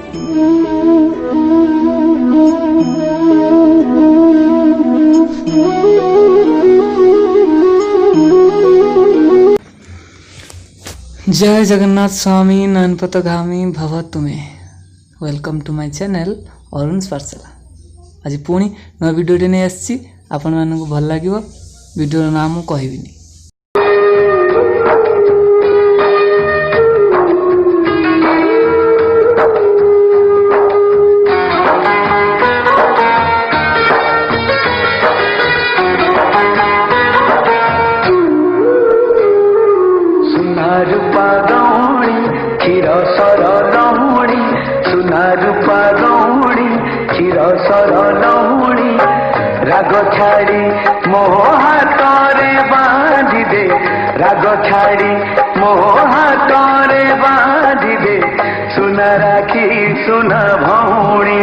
जय जगन्नाथ स्वामी नयनपथगामी भव तुम्हें। Welcome to my channel Arun Pathshala. आज पुणी नया वीडियो नहीं आसी आपण मानक भल लगे। वीडियो नाम मु कहबिनी। राग छाड़ी मोह हाथरे बांधी दे, राग छाड़ी मोह हाथरे बांधी दे, सुना राखी सुना भौणी,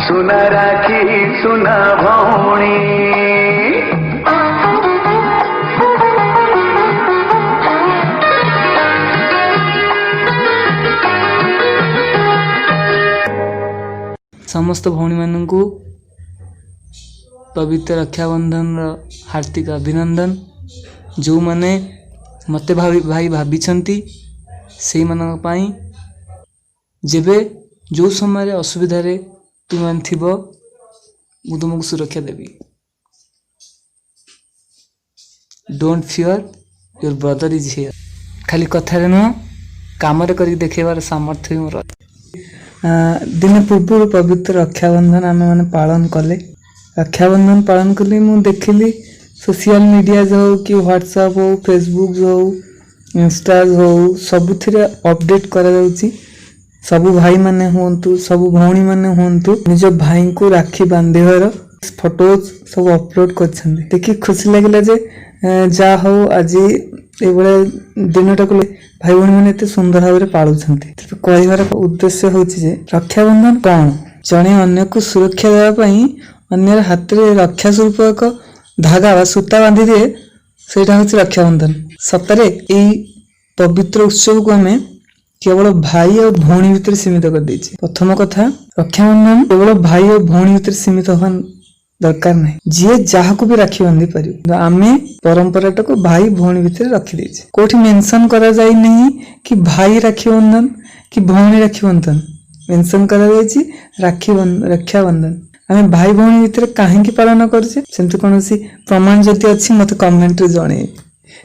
सुना राखी सुना भौणी। समस्त भौणी मानू पवित्र रक्षाबंधन हार्दिक अभिनंदन। जो माने मते भाई भाभी से मानी जेबे जो समय असुविधा तुम थीब मु तुमको सुरक्षा देवी। Don't fear your brother is here. खाली कथारे नुह काम कर देखेबार सामर्थ्य मोर। दिन पूर्व पवित्र रक्षाबंधन आम मैंने पालन कले। रक्षाबंधन पालन कली मु देखिली सोशल मीडिया जो हो कि व्हाट्सएप हो फेसबुक जो हो इंस्टा हो सबुथिरे अपडेट करा जाउची। सबु भाई माने हुंतु सबु भौणी माने हुंतु निज भाई को राखी बांधेबार फोटोज सब अपलोड करछन्ते। देखि खुशी लागला जे जा हो आज एबळे दिनटा को भाई भौणी माने एते सुंदर भाव पालुछन्ते। कहबार उद्देश्य होची जे रक्षाबंधन कौन जने अन्य को सुरक्षा देवा पई अन्य हाथ में रक्षा स्वरूप एक धागा वा सूता बांधि दिए सेटा हूँ रक्षाबंधन। सतरे यही पवित्र उत्सव को आम केवल भाई और भौणी भितर सीमित कर देछि। प्रथम कथा रक्षाबंधन केवल भाई और भौणी भितर सीमित होगा दरकार नहीं। जी जहाँ को भी राखी बांधि पार आम परंपराटा को भाई भौणी भितर रखी देछि। कोठी मेंशन करा जाय नहीं कि भाई राखी बंधन कि भौणी राखी बंधन। मेंशन करा जायछि राखी रक्षाबंधन। आम भाई भौणी भितर कहीं पालन करछे सेमति कौन प्रमाण जदि अच्छी मत कमेंट जणे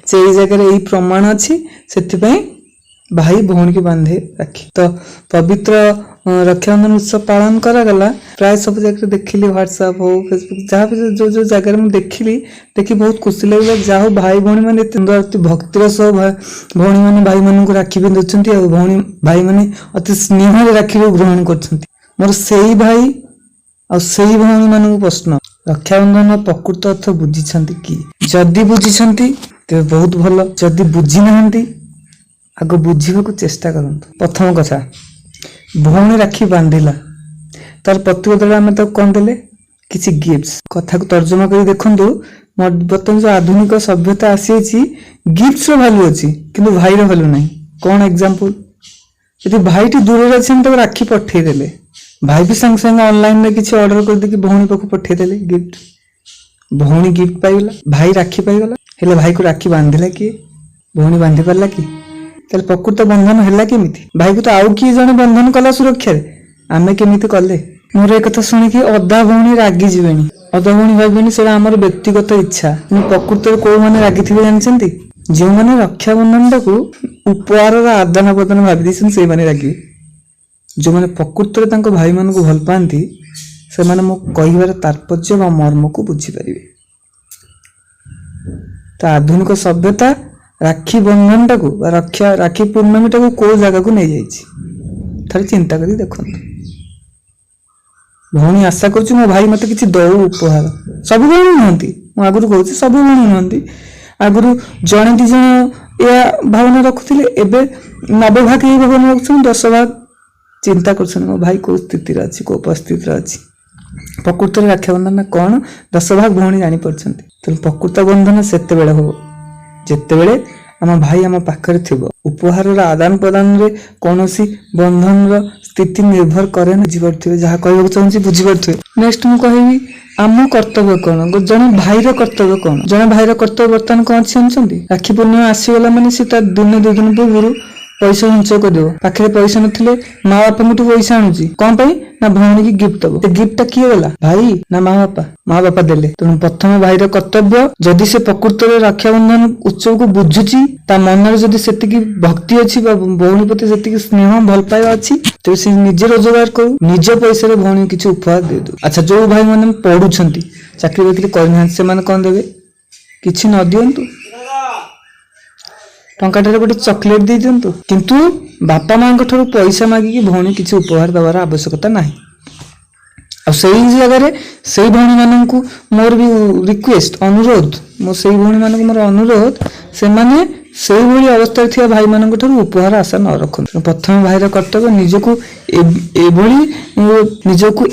से जगह यही प्रमाण अच्छी से भाई भौणी की बांधे राखी। तो पवित्र रक्षाबंधन उत्सव पालन करागला प्राय सब जगह देखिली व्हाट्सएप हो फेसबुक जहाँ भी जो जो जगह मुझे देखी बहुत खुशी लगे। जहाँ भाई भौणी मैंने अति भक्तिर सह भौणी मैंने भाई मान को राखी पिंधुंट और भौणी भाई मैंने अति स्नेह राखी ग्रहण कर मोर से भाई आ सही भौणी मान प्रश्न रक्षाबंधन प्रकृत अर्थ बुझी कि जदि बुझी तेरे बहुत भल जदि बुझी ना आग बुझा चेष्टा करंतु। प्रथम कथा भौणी राखी बांधिला तार प्रतिबदल आम कौन देले किसी गिफ्ट्स। कथा को तर्जमा कर देखु बर्तमान जो आधुनिक सभ्यता आसी गिफ्ट्स वैल्यू अच्छी किंतु भाई वैल्यू ना। कौन एग्जांपल यदि भाई टी दूर अच्छे राखी पठेदेले भाई भी संग संग ऑनलाइन में किसी ऑर्डर कर दे कि भौणी पाख पठेदेले गिफ्ट भौणी गिफ्ट पाइगला भाई राखी पाइगला। हेले भाई को राखी बांधिला किए भौणी बांधि पारला कि प्रकृत बंधन है केमिति भाई को तो आउ किए जने बंधन कला सुरक्षा आमे केमिति कले। मोर एक कथा शुणिकी अधा भौणी रागी जीवेनी अधा भौणी भाई से आमर व्यक्तिगत इच्छा प्रकृत कौ मैंने रागी थे जानते जो मैंने रक्षाबंधन टाक उपहार आदान प्रदान भावी से रागे। जो मैंने प्रकृत भाई मान को भल पाती से माने मो कहबार तात्पर्य व मर्म को बुझीपारे। तो आधुनिक सभ्यता राखी बंधन टाक रक्षा राखी पूर्णमी टाक कौ जगह को नहीं जाए चिंता कर देखु। भौणी आशा कर मो भाई मत कि दौ उपहार सब भौणी नुहति आगुरी कहूँ सब भौणी नुहति आगुरी जड़े दी जन या भावना रखुले एवं 90 भाग यही भावना रखुन 10 भाग चिंता कर मो भाई कौ स्थिति अच्छी कौ परिस्थिति अच्छी। प्रकृत रक्षाबंधन कौन 10 भाग भौणी जानी पार्छन्ति। प्रकृत बंधन से हो जिते आम भाई आम पाखरे थिबो उपहार आदान प्रदान रे कौनसी बंधन रो स्थिति निर्भर करे ना बुझिपारुथिबे जहाँ कहबाक चाहूँची बुझिपारुथिबे। नेक्स्ट मु कहबी आम कर्तव्य कौन जने भाईर कर्तव्य कौन जने भाईर कर्तव्य बर्तमान कौन अच्छी राखी पूर्णिमा आसीगला माने से ता दिन 2 दिन पूर्व पैसा सञ्चय करदेव पाखे पैसा नथिले माँ बापा पैसा आणुची कौन पाई ना भौणी की गिफ्ट दबो से गिफ्ट किए गला भाई ना माँ बापा देले तेणु प्रथम भाईर कर्तव्य जदि से प्रकृत रक्षाबंधन उत्सव को बुझुची ता मन जदि सेतिकी भक्ति अच्छी भौणी प्रति सेतिकी स्नेह भल पाइबा अच्छी तेज से निजे रोजगार करू निज पैसा भौणी किसी उपहार दे दो। अच्छा जो भाई मैंने पढ़ुछंती चाकरी बाकरी करना से कौन देवे किसी न दियंतु टंकाटे गोटे चॉकलेट दे दिंतु किंतु बापा माँ पैसा मागिकी भौणी किसी उपहार देवार आवश्यकता ना से जगह से भौणी मानक मोर भी रिक्वेस्ट अनुरोध मो से भौणी मानक मोर अनुरोध से माने से भली अवस्था थी भाई मान उपहार आशा न रखु प्रथम भाईर कर्तव्य निजको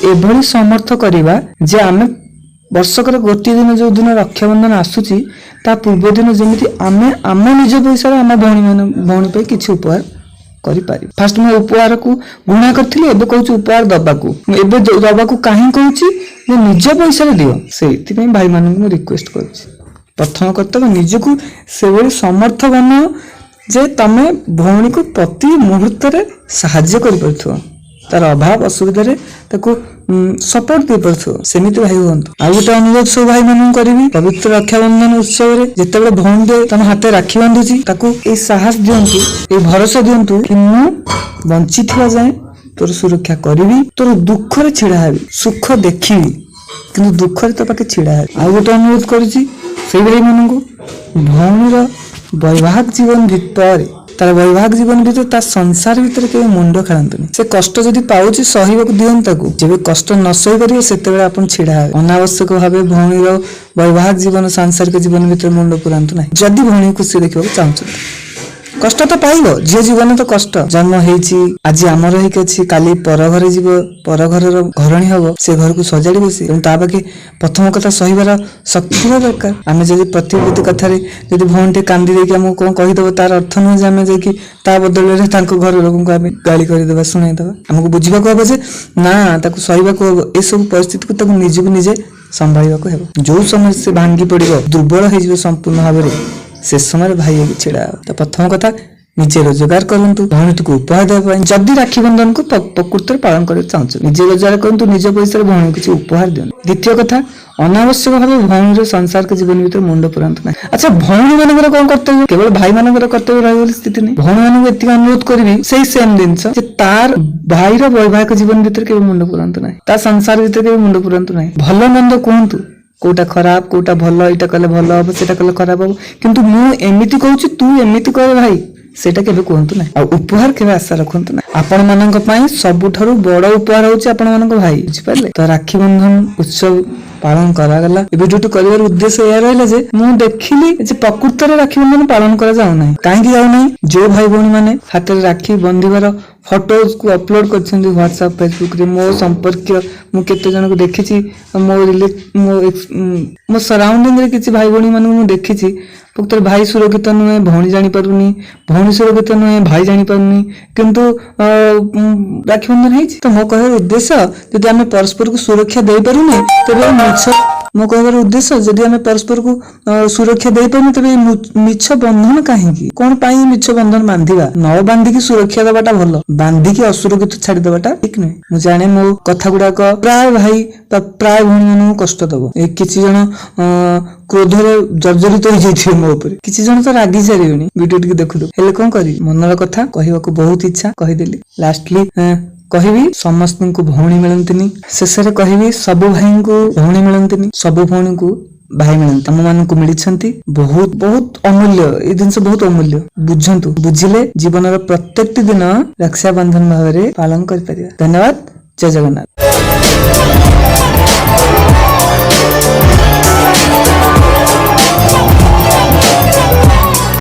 एभली समर्थ करवा जे आमे वर्षकर गोटे दिन जो दिन रक्षाबंधन आसूची ता पूर्व दिन जमी आम निज पैसा आम भौणी पे किसी उपहार करि फास्ट मैं उपहार को गुणा करी एबे कहूँ उपहार दबाकू कहीं कहूँ निज पैसा दियो से भाई मान रिक्वेस्ट कर प्रथम कर्तव्य निजको से समर्थ बनाओ जे तमे भौणी को प्रति मुहूर्त साहाय्य कर तार अभाव असुविधा सपोर्ट दे पार्थो सेमिति भाई हुंतु। आ गोटे अनुरोध सब भाई मान करी पवित्र रक्षाबंधन उत्सव रे जितेबाला भौणी दे तम हाथ राखी बांधुची ताकू ए साहस दियंतु ए भरोसा दियंतु कि मु बंची थिबा जाए तोर सुरक्षा करिवि तोर दुख रे छिड़ा हेबि सुख देखिवि किंतु दुख रे तो पाके छिड़ा हेबि। आ गोटे अनुरोध करिची सेई भाई मानकू भौणीर वैवाहिक जीवन भितर तार वैवाहिक जीवन भीतर ता संसार भीतर के मुंड खेलतुनि से कष्ट जदि पाउची सहिबा दियन ताकू जेबे कष्ट न सही करिवे सेतेबेले आपण छिड़ा हेबे अनावश्यक भाबे भौणीर वैवाहिक जीवन सांसारिक जीवन भीतर मुंड पुरांतु नाही जदि भौणी खुशी देखिबा चाहूछ कष्ट तो पाइब झील जीवन तो कष्ट जन्म होईची आज आमर होइक अछि काली पर घरे जीव पर घर घरणी हबो से घर को सजाड़ी बसी ता बाकी प्रथम कथा सहीबार शक्ति दरकार आमे जदि प्रतिपत्ति कथारे जदि भौणटे कांदी देकी हमको कोन कहि देबो तार अर्थ न जे आमे जेकी ता बदल रे तांको घर लोगन को आमे गाली करि देबा सुनाई देबा हमको बुझिबा को हबो जे ना ताको सहीबा को ए सब परिस्थिति को ताको निजे को निजे संभाळिबा को हेबो जो समय से भांगी पड़िबो दुर्बल हे जीव संपूर्ण भाबरे से समय भाई छिड़ा तो प्रथम कथा निजे रोजगार करंतु भौणी को उपहार देवा जदि राखी बंधन को प्रकृत पालन कर चाहूँ निजे रोजगार करंतु निज पैसा भौणी किसी उपहार दियंतु। द्वितीय कथा अनावश्यक भाव भौणी संसार के जीवन भीतर मुंड पुरांतु ना। अच्छा भौणी मानकर कौन कर्तव्य केवल भाई मानकर कर्तव्य रही स्थिति नहीं भौणी मान एति अनुरोध करी से सेम जिनस तार भाईर वैवाहिक जीवन भीतर के मुंड पुरांतु ना तार संसार भीतर के मुंड पुरांतु ना भल मंद कहतु कोटा खराब कोटा भल एटा कले भल हम सेटा कले खराब हम किंतु मु एमिति कहूची तू एमिति कर भाई सेटा केबे कहंतु ना आ उपहार केबे आशा रखंतु ना आपण मानक पई सबुठारु बड़ उपहार होची आपण मानक भाई बुझि पाले तो राखी बंधन उत्सव पालन करा गला ए वीडियोटी करिवार उद्देश्य या रहले जे मु देखिली जे प्रकृत रे राखी बंधन पालन करा जाउ नाही काहे जाउ नाही जो भाई भौणी माने हाथ रे राखी बंधीबार फोटोज को अपलोड करछन्ती व्हाट्सएप फेसबुक रे मो संपर्क मु केते जन को देखिछि मो सराउंडिंग रे किछि भाई भौणी माने मु देखिछि पुत्र भाई सुरक्षित नुहे भौणी जानी पारुनी भौणी सुरक्षित नुहे भाई जानी पारुनी किंतु राखी बंधन है तो मो कहर उद्देश्य यदि आम परस्पर को सुरक्षा दे पारुनी तबे मिछ मो कहर उद्देश्य यदि आम परस्पर को सुरक्षा दे पारुनी तबे मिछ बंधन काहेकी कोन पाई मिछ बंधन बांधिबा न बांधी की सुरक्षा देबाटा भलो बांधी की असुरक्षित छाड़ी देबाटा ठीक नै मु जाने मो कथा गुडा को प्राय भाई प्राय भौणी मानू कष्ट दबो ए किछि जण क्रोध रे जर्जरित हो जाइथिबे मो ऊपर किछि जण तो रागी सारियोनी वीडियो टिके देखु हेले कोन करी मनर कथा कहिबा को बहुत इच्छा कहि देली लास्टली कहबी समस्त को भौणी मिलंतिनी शेषरे कहबी सब भाई को भौणी मिलंतिनी सब भौणी को भाई मिलंती हम मान को मिलिछंती बहुत बहुत अमूल्य ए जिंस बहुत अमूल्य बुझंतु बुझिले जीवन रो प्रत्येक दिन रक्षा बंधन भाव रे पालन कर परिया। धन्यवाद। जय जगन्नाथ।